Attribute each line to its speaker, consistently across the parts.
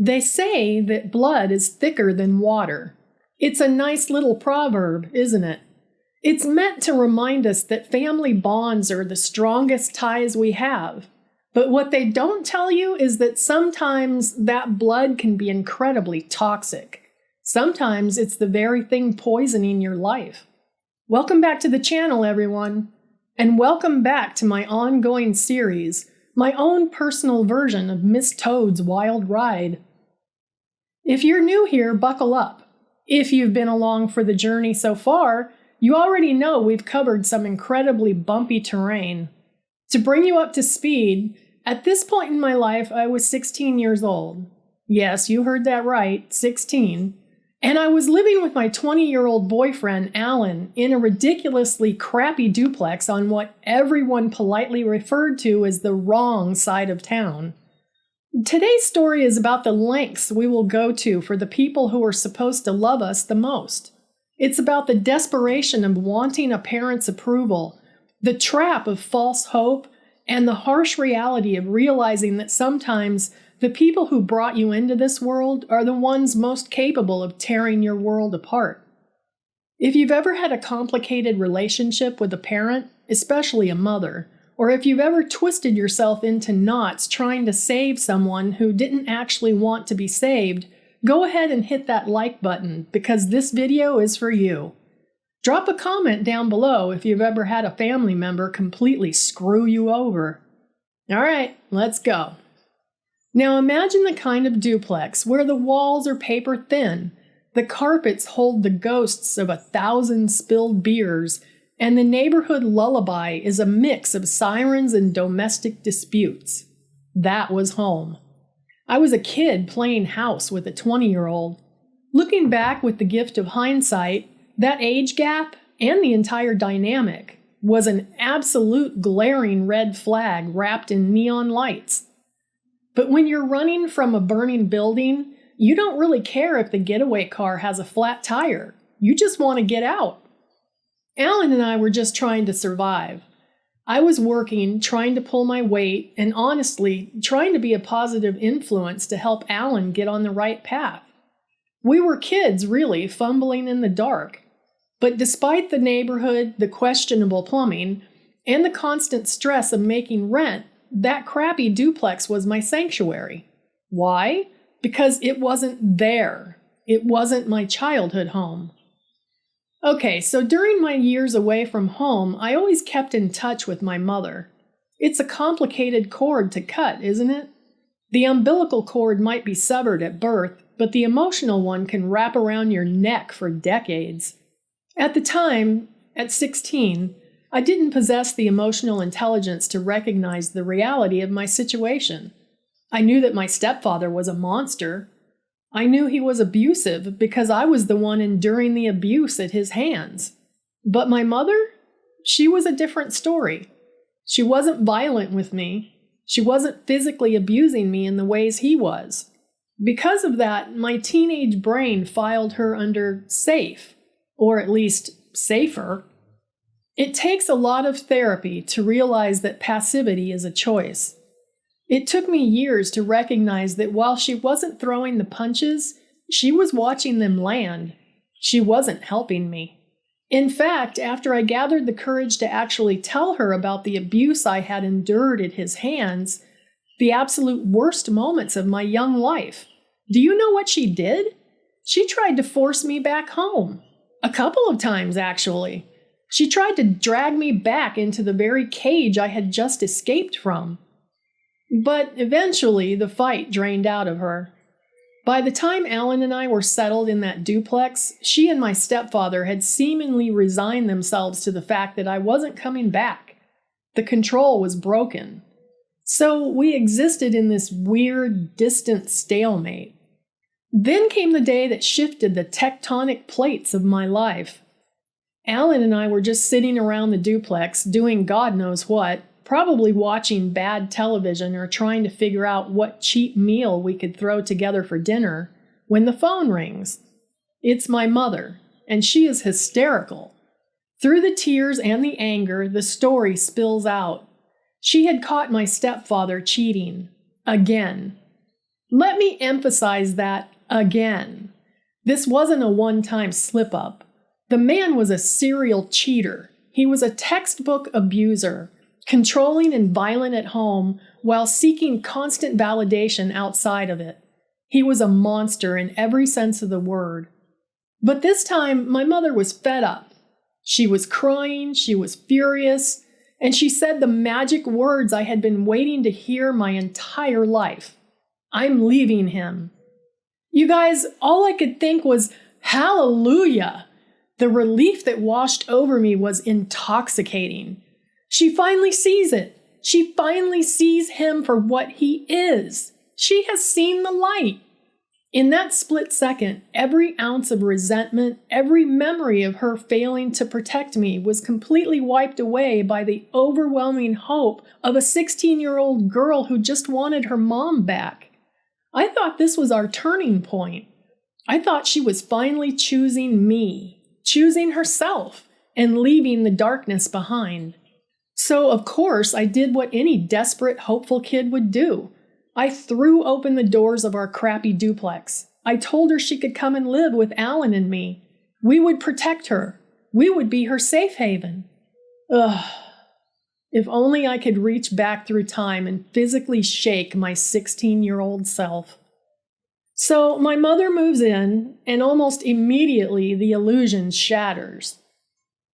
Speaker 1: They say that blood is thicker than water. It's a nice little proverb, isn't it? It's meant to remind us that family bonds are the strongest ties we have. But what they don't tell you is that sometimes that blood can be incredibly toxic. Sometimes it's the very thing poisoning your life. Welcome back to the channel, everyone. And welcome back to my ongoing series, my own personal version of Miss Toad's Wild Ride. If you're new here, buckle up. If you've been along for the journey so far, you already know we've covered some incredibly bumpy terrain. To bring you up to speed, at this point in my life, I was 16 years old. Yes, you heard that right, 16. And I was living with my 20-year-old boyfriend, Alan, in a ridiculously crappy duplex on what everyone politely referred to as the wrong side of town. Today's story is about the lengths we will go to for the people who are supposed to love us the most. It's about the desperation of wanting a parent's approval, the trap of false hope, and the harsh reality of realizing that sometimes the people who brought you into this world are the ones most capable of tearing your world apart. If you've ever had a complicated relationship with a parent, especially a mother, or if you've ever twisted yourself into knots trying to save someone who didn't actually want to be saved, go ahead and hit that like button because this video is for you. Drop a comment down below if you've ever had a family member completely screw you over. All right, let's go. Now imagine the kind of duplex where the walls are paper thin, the carpets hold the ghosts of 1,000 spilled beers, and the neighborhood lullaby is a mix of sirens and domestic disputes. That was home. I was a kid playing house with a 20-year-old. Looking back with the gift of hindsight, that age gap and the entire dynamic was an absolute glaring red flag wrapped in neon lights. But when you're running from a burning building, you don't really care if the getaway car has a flat tire. You just want to get out. Alan and I were just trying to survive. I was working, trying to pull my weight, and honestly, trying to be a positive influence to help Alan get on the right path. We were kids, really, fumbling in the dark. But despite the neighborhood, the questionable plumbing, and the constant stress of making rent, that crappy duplex was my sanctuary. Why? Because it wasn't there. It wasn't my childhood home. Okay, so during my years away from home, I always kept in touch with my mother. It's a complicated cord to cut, isn't it? The umbilical cord might be severed at birth, but the emotional one can wrap around your neck for decades. At the time, at 16, I didn't possess the emotional intelligence to recognize the reality of my situation. I knew that my stepfather was a monster. I knew he was abusive because I was the one enduring the abuse at his hands. But my mother? She was a different story. She wasn't violent with me. She wasn't physically abusing me in the ways he was. Because of that, my teenage brain filed her under safe, or at least safer. It takes a lot of therapy to realize that passivity is a choice. It took me years to recognize that while she wasn't throwing the punches, she was watching them land. She wasn't helping me. In fact, after I gathered the courage to actually tell her about the abuse I had endured at his hands, the absolute worst moments of my young life, do you know what she did? She tried to force me back home. A couple of times, actually. She tried to drag me back into the very cage I had just escaped from. But eventually, the fight drained out of her. By the time Alan and I were settled in that duplex, she and my stepfather had seemingly resigned themselves to the fact that I wasn't coming back. The control was broken. So we existed in this weird, distant stalemate. Then came the day that shifted the tectonic plates of my life. Alan and I were just sitting around the duplex, doing God knows what, probably watching bad television or trying to figure out what cheap meal we could throw together for dinner, when the phone rings. It's my mother, and she is hysterical. Through the tears and the anger, the story spills out. She had caught my stepfather cheating. Again. Let me emphasize that again. This wasn't a one-time slip-up. The man was a serial cheater. He was a textbook abuser, controlling and violent at home while seeking constant validation outside of it. He was a monster in every sense of the word. But this time, my mother was fed up. She was crying, she was furious, and she said the magic words I had been waiting to hear my entire life. I'm leaving him. You guys, all I could think was, hallelujah! The relief that washed over me was intoxicating. She finally sees it. She finally sees him for what he is. She has seen the light. In that split second, every ounce of resentment, every memory of her failing to protect me was completely wiped away by the overwhelming hope of a 16-year-old girl who just wanted her mom back. I thought this was our turning point. I thought she was finally choosing me, choosing herself, and leaving the darkness behind. So, of course, I did what any desperate, hopeful kid would do. I threw open the doors of our crappy duplex. I told her she could come and live with Alan and me. We would protect her. We would be her safe haven. Ugh. If only I could reach back through time and physically shake my 16-year-old self. So my mother moves in, and almost immediately the illusion shatters.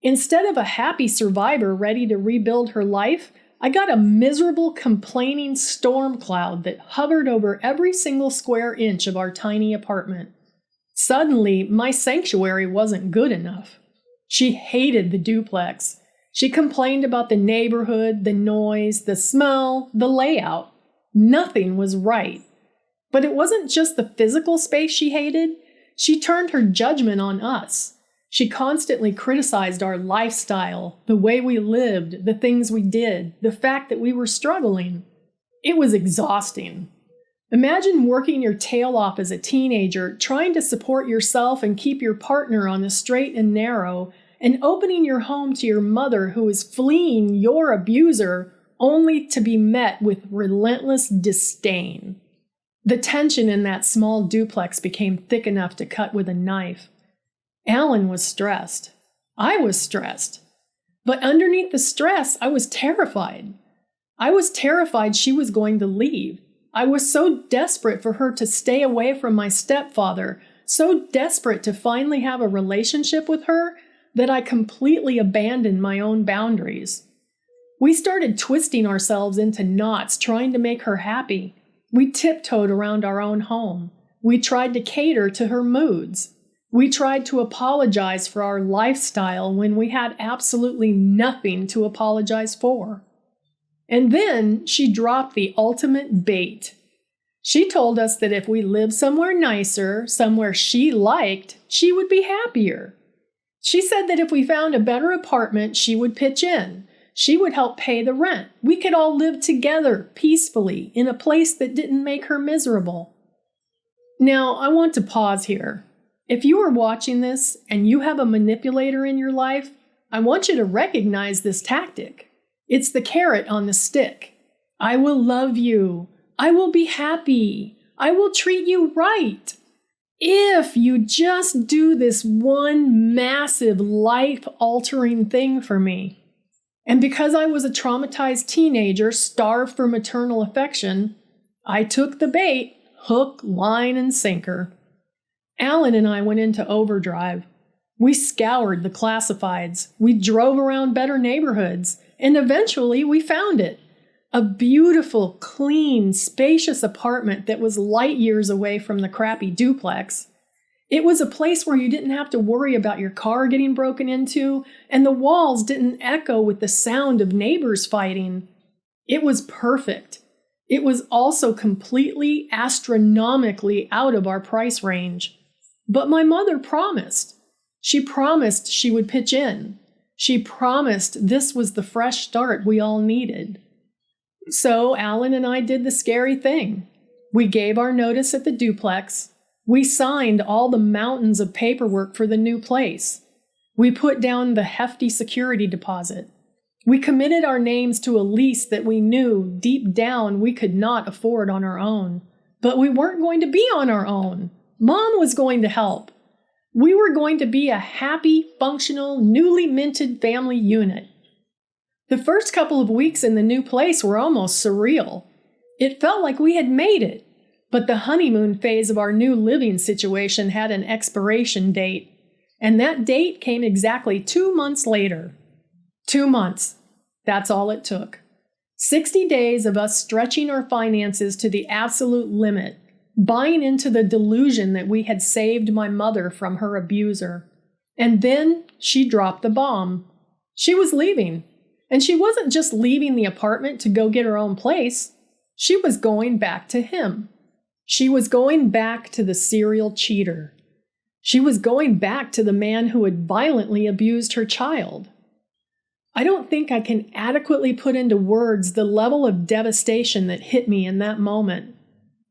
Speaker 1: Instead of a happy survivor ready to rebuild her life, I got a miserable, complaining storm cloud that hovered over every single square inch of our tiny apartment. Suddenly, my sanctuary wasn't good enough. She hated the duplex. She complained about the neighborhood, the noise, the smell, the layout. Nothing was right. But it wasn't just the physical space she hated. She turned her judgment on us. She constantly criticized our lifestyle, the way we lived, the things we did, the fact that we were struggling. It was exhausting. Imagine working your tail off as a teenager, trying to support yourself and keep your partner on the straight and narrow, and opening your home to your mother who is fleeing your abuser only to be met with relentless disdain. The tension in that small duplex became thick enough to cut with a knife. Alan was stressed. I was stressed. But underneath the stress, I was terrified. I was terrified she was going to leave. I was so desperate for her to stay away from my stepfather, so desperate to finally have a relationship with her, that I completely abandoned my own boundaries. We started twisting ourselves into knots trying to make her happy. We tiptoed around our own home. We tried to cater to her moods. We tried to apologize for our lifestyle when we had absolutely nothing to apologize for. And then she dropped the ultimate bait. She told us that if we lived somewhere nicer, somewhere she liked, she would be happier. She said that if we found a better apartment, she would pitch in. She would help pay the rent. We could all live together peacefully in a place that didn't make her miserable. Now, I want to pause here. If you are watching this and you have a manipulator in your life, I want you to recognize this tactic. It's the carrot on the stick. I will love you. I will be happy. I will treat you right. If you just do this one massive life-altering thing for me. And because I was a traumatized teenager starved for maternal affection, I took the bait, hook, line, and sinker. Alan and I went into overdrive. We scoured the classifieds. We drove around better neighborhoods. And eventually we found it. A beautiful, clean, spacious apartment that was light years away from the crappy duplex. It was a place where you didn't have to worry about your car getting broken into, and the walls didn't echo with the sound of neighbors fighting. It was perfect. It was also completely, astronomically out of our price range. But my mother promised. She promised she would pitch in. She promised this was the fresh start we all needed. So Alan and I did the scary thing. We gave our notice at the duplex. We signed all the mountains of paperwork for the new place. We put down the hefty security deposit. We committed our names to a lease that we knew deep down we could not afford on our own. But we weren't going to be on our own. Mom was going to help. We were going to be a happy, functional, newly minted family unit. The first couple of weeks in the new place were almost surreal. It felt like we had made it, but the honeymoon phase of our new living situation had an expiration date, and that date came exactly 2 months later. 2 months. That's all it took. 60 days of us stretching our finances to the absolute limit, buying into the delusion that we had saved my mother from her abuser. And then she dropped the bomb. She was leaving. And she wasn't just leaving the apartment to go get her own place. She was going back to him. She was going back to the serial cheater. She was going back to the man who had violently abused her child. I don't think I can adequately put into words the level of devastation that hit me in that moment.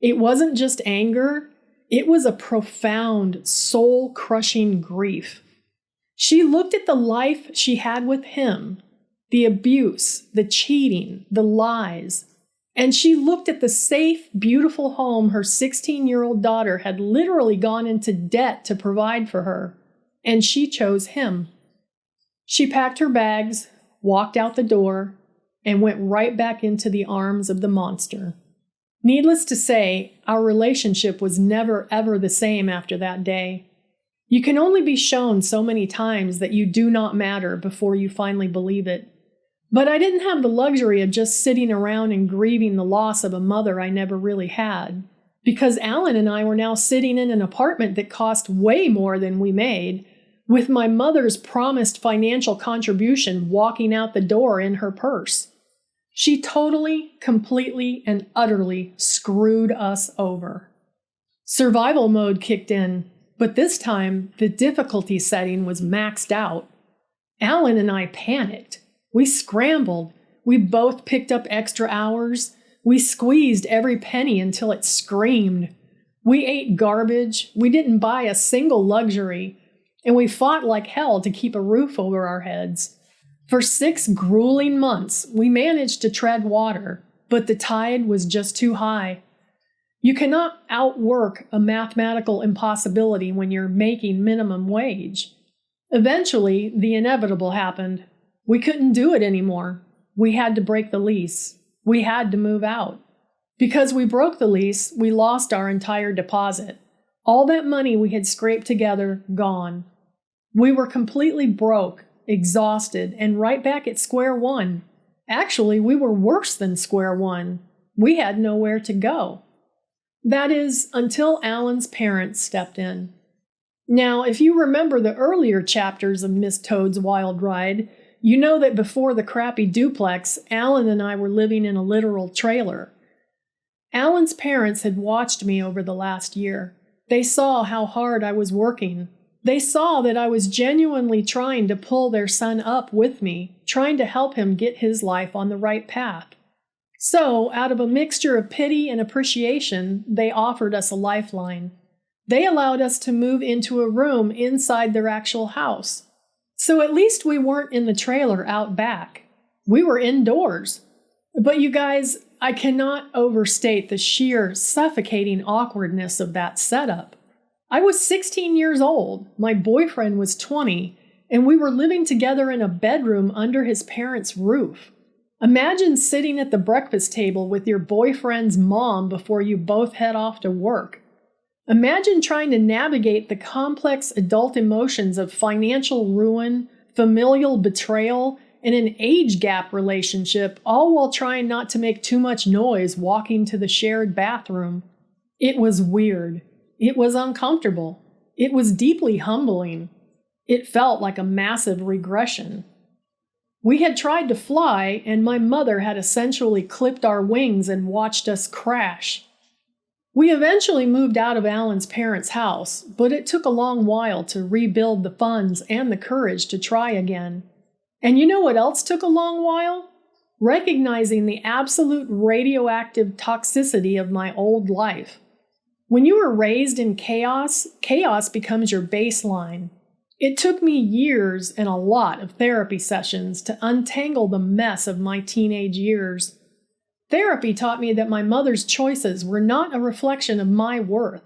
Speaker 1: It wasn't just anger. It was a profound, soul-crushing grief. She looked at the life she had with him, the abuse, the cheating, the lies, and she looked at the safe, beautiful home her 16-year-old daughter had literally gone into debt to provide for her, and she chose him. She packed her bags, walked out the door, and went right back into the arms of the monster. Needless to say, our relationship was never ever the same after that day. You can only be shown so many times that you do not matter before you finally believe it. But I didn't have the luxury of just sitting around and grieving the loss of a mother I never really had, because Alan and I were now sitting in an apartment that cost way more than we made, with my mother's promised financial contribution walking out the door in her purse. She totally, completely, and utterly screwed us over. Survival mode kicked in, but this time the difficulty setting was maxed out. Alan and I panicked. We scrambled. We both picked up extra hours. We squeezed every penny until it screamed. We ate garbage. We didn't buy a single luxury. And we fought like hell to keep a roof over our heads. For 6 grueling months, we managed to tread water, but the tide was just too high. You cannot outwork a mathematical impossibility when you're making minimum wage. Eventually, the inevitable happened. We couldn't do it anymore. We had to break the lease. We had to move out. Because we broke the lease, we lost our entire deposit. All that money we had scraped together, gone. We were completely broke, exhausted, and right back at square one. Actually, we were worse than square one. We had nowhere to go. That is, until Alan's parents stepped in. Now, if you remember the earlier chapters of Miss Toad's Wild Ride, you know that before the crappy duplex, Alan and I were living in a literal trailer. Alan's parents had watched me over the last year. They saw how hard I was working. They saw that I was genuinely trying to pull their son up with me, trying to help him get his life on the right path. So, out of a mixture of pity and appreciation, they offered us a lifeline. They allowed us to move into a room inside their actual house. So at least we weren't in the trailer out back. We were indoors. But you guys, I cannot overstate the sheer suffocating awkwardness of that setup. I was 16 years old, my boyfriend was 20, and we were living together in a bedroom under his parents' roof. Imagine sitting at the breakfast table with your boyfriend's mom before you both head off to work. Imagine trying to navigate the complex adult emotions of financial ruin, familial betrayal, and an age gap relationship, all while trying not to make too much noise walking to the shared bathroom. It was weird. It was uncomfortable. It was deeply humbling. It felt like a massive regression. We had tried to fly, and my mother had essentially clipped our wings and watched us crash. We eventually moved out of Alan's parents' house, but it took a long while to rebuild the funds and the courage to try again. And you know what else took a long while? Recognizing the absolute radioactive toxicity of my old life. When you were raised in chaos, chaos becomes your baseline. It took me years and a lot of therapy sessions to untangle the mess of my teenage years. Therapy taught me that my mother's choices were not a reflection of my worth.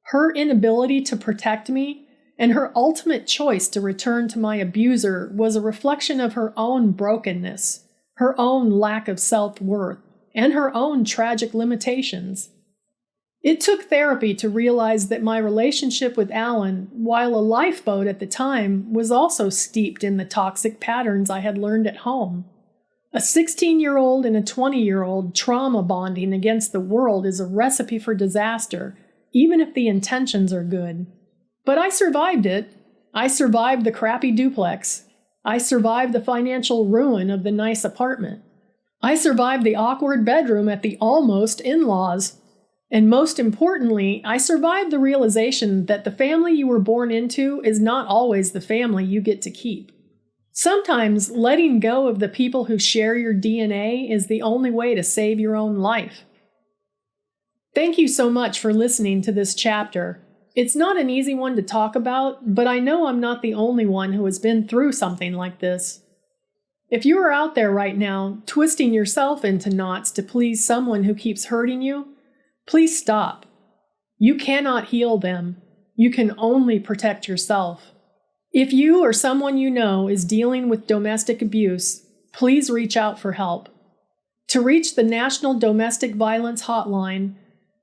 Speaker 1: Her inability to protect me and her ultimate choice to return to my abuser was a reflection of her own brokenness, her own lack of self-worth, and her own tragic limitations. It took therapy to realize that my relationship with Alan, while a lifeboat at the time, was also steeped in the toxic patterns I had learned at home. A 16-year-old and a 20-year-old trauma bonding against the world is a recipe for disaster, even if the intentions are good. But I survived it. I survived the crappy duplex. I survived the financial ruin of the nice apartment. I survived the awkward bedroom at the almost in-laws. And most importantly, I survived the realization that the family you were born into is not always the family you get to keep. Sometimes letting go of the people who share your DNA is the only way to save your own life. Thank you so much for listening to this chapter. It's not an easy one to talk about, but I know I'm not the only one who has been through something like this. If you are out there right now, twisting yourself into knots to please someone who keeps hurting you, please stop. You cannot heal them. You can only protect yourself. If you or someone you know is dealing with domestic abuse, please reach out for help. To reach the National Domestic Violence Hotline,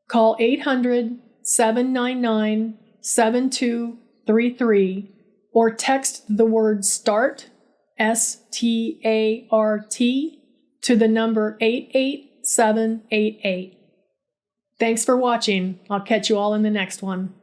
Speaker 1: call 800-799-7233 or text the word START, S-T-A-R-T, to the number 88788. Thanks for watching. I'll catch you all in the next one.